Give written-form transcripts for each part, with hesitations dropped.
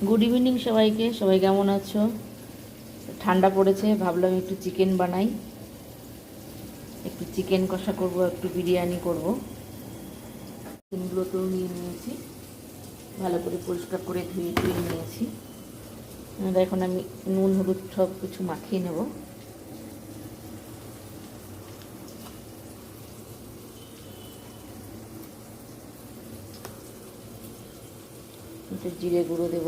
Good evening সবাইকে। সবাই কেমন আছো? ঠান্ডা পড়েছে, ভাবলাম একটু চিকেন বানাই, একটু চিকেন কষা করব, একটু বিরিয়ানি করব। চিকেনগুলোকেও নিয়ে নিয়েছি, ভালো করে পরিষ্কার করে ধুয়ে নিয়েছি। এখন আমি নুন হলুদ সব কিছু মাখিয়ে নেব। একটু জিরে গুঁড়ো দেব,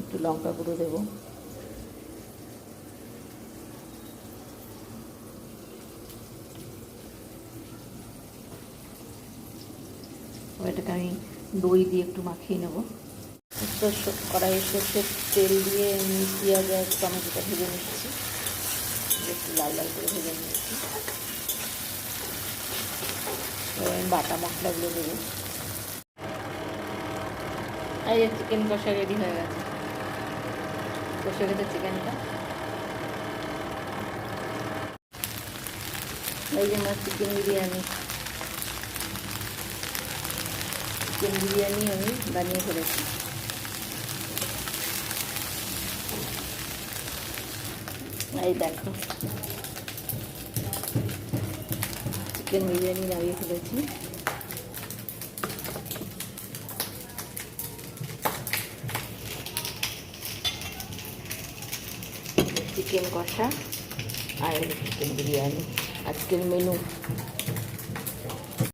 একটু লঙ্কা গুঁড়ো দেব, এটাকে আমি দই দিয়ে একটু মাখিয়ে নেব। কড়াইয়ে সর্ষের তেল দিয়ে আমি পেঁয়াজ আর টমেটোটা ভেজে নিচ্ছি, একটু লাল লাল করে ভেজে নিচ্ছি। এবার আমি বাটা মশলাগুলো দেবো। এই যে চিকেন কষা রেডি হয়ে গেছে, কষে গেছে চিকেনটা। এই যে আমার চিকেন বিরিয়ানি আমি বানিয়ে ফেলেছি। এই দেখো, চিকেন বিরিয়ানি বানিয়ে ফেলেছি। চিকেন কষা আর চিকেন বিরিয়ানি আজকের মেনু।